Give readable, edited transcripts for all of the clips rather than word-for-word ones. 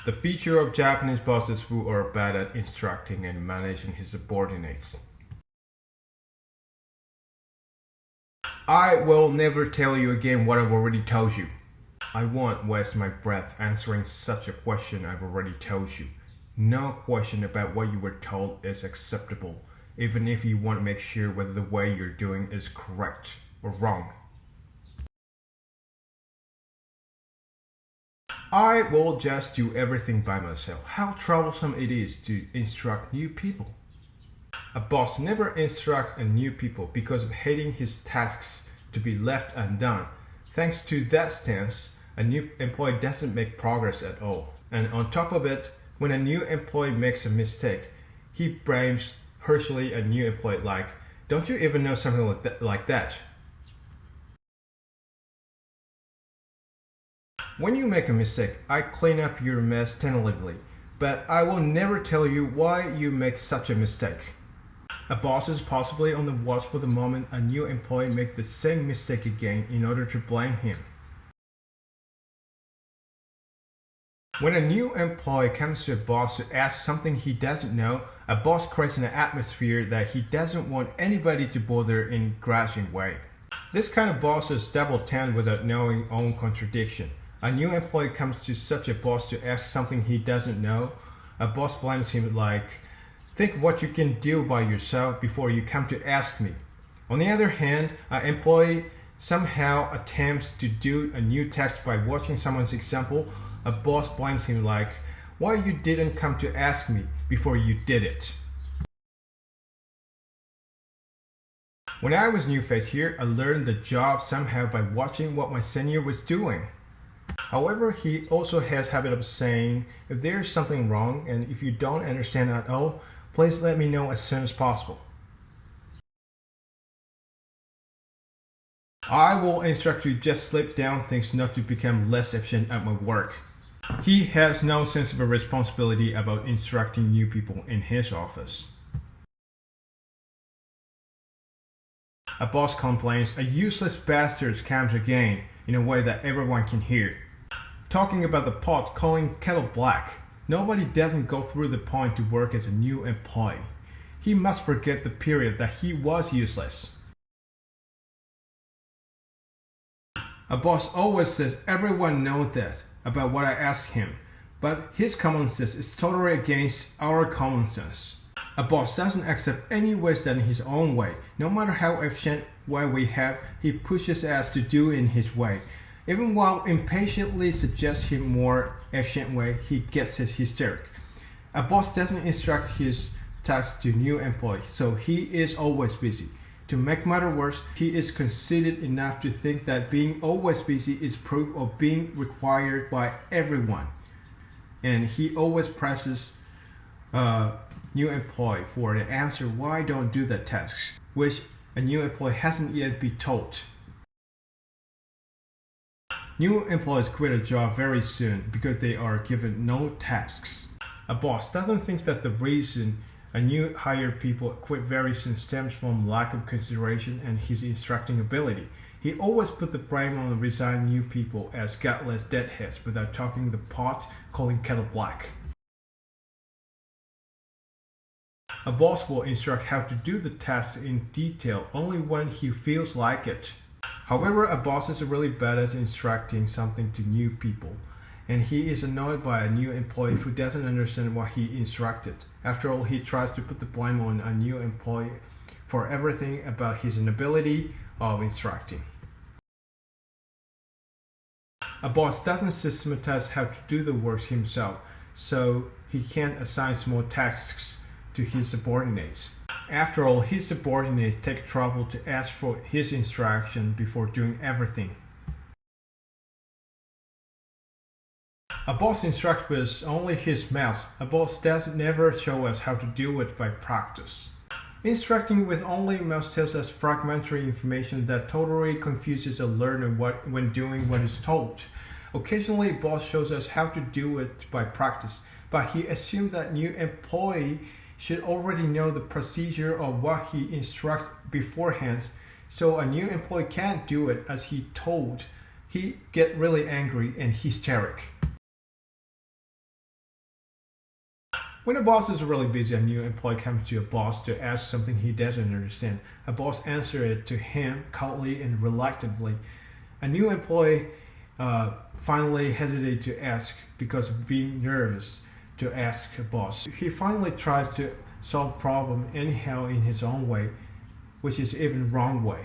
The feature of Japanese bosses who are bad at instructing and managing his subordinates. I will never tell you again what I've already told you. I won't waste my breath answering such a question I've already told you. No question about what you were told is acceptable, even if you want to make sure whether the way you're doing is correct or wrong. I will just do everything by myself. How troublesome it is to instruct new people. A boss never instructs a new people because of hating his tasks to be left undone. Thanks to that stance, a new employee doesn't make progress at all. And on top of it, when a new employee makes a mistake, he blames harshly a new employee like, "Don't you even know something like that?" When you make a mistake, I clean up your mess tentatively, but I will never tell you why you make such a mistake. A boss is possibly on the watch for the moment a new employee makes the same mistake again in order to blame him. When a new employee comes to a boss to ask something he doesn't know, a boss creates an atmosphere that he doesn't want anybody to bother in a grudging way. This kind of boss is double-tongued without knowing own contradiction. A new employee comes to such a boss to ask something he doesn't know. A boss blames him like, "Think what you can do by yourself before you come to ask me." On the other hand, an employee somehow attempts to do a new task by watching someone's example. A boss blames him like, "Why you didn't come to ask me before you did it?" When I was new face here, I learned the job somehow by watching what my senior was doing. However, he also has habit of saying, "If there is something wrong and if you don't understand at all, please let me know as soon as possible." I will instruct you just slip down things not to become less efficient at my work. He has no sense of responsibility about instructing new people in his office. A boss complains, "A useless bastard comes again," in a way that everyone can hear. Talking about the pot calling kettle black. Nobody doesn't go through the point to work as a new employee. He must forget the period that he was useless. A boss always says everyone knows that about what I ask him, but his common sense is totally against our common sense. A boss doesn't accept any ways than his own way. No matter how efficient way we have, he pushes us to do in his way. Even while impatiently suggests him more efficient way, he gets hysteric. A boss doesn't instruct his tasks to new employees, so he is always busy. To make matters worse, he is conceited enough to think that being always busy is proof of being required by everyone. And he always presses a new employee for the answer why don't do the tasks, which a new employee hasn't yet been told. New employees quit a job very soon because they are given no tasks. A boss doesn't think that the reason a new hired people quit very soon stems from lack of consideration and his instructing ability. He always put the blame on the resigned new people as gutless deadheads without talking the pot calling kettle black. A boss will instruct how to do the task in detail only when he feels like it. However, a boss is really bad at instructing something to new people, and he is annoyed by a new employee who doesn't understand what he instructed. After all, he tries to put the blame on a new employee for everything about his inability of instructing. A boss doesn't systematize how to do the work himself, so he can't assign small tasks to his subordinates. After all, his subordinates take trouble to ask for his instruction before doing everything. A boss instructs with only his mouth. A boss does never show us how to do it by practice. Instructing with only mouth tells us fragmentary information that totally confuses a learner when doing what is told. Occasionally, a boss shows us how to do it by practice, but he assumes that new employee should already know the procedure of what he instructs beforehand, so a new employee can't do it as he told. He get really angry and hysteric. When a boss is really busy, a new employee comes to a boss to ask something he doesn't understand. A boss answers it to him coldly and reluctantly. A new employee finally hesitates to ask because of being nervous to ask a boss. He finally tries to solve problem anyhow in his own way, which is even wrong way.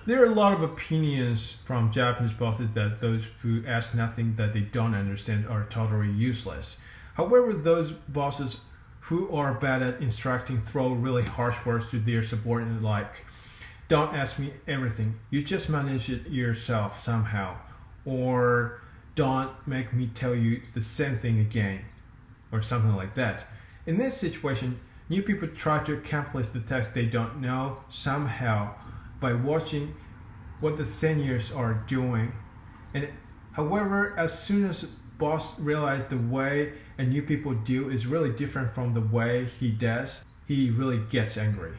There are a lot of opinions from Japanese bosses that those who ask nothing that they don't understand are totally useless. However, those bosses who are bad at instructing throw really harsh words to their subordinate like, "Don't ask me everything, you just manage it yourself somehow," or "Don't make me tell you the same thing again," or something like that. In this situation, new people try to accomplish the task they don't know somehow by watching what the seniors are doing. And however, as soon as boss realizes the way a new people do is really different from the way he does, he really gets angry.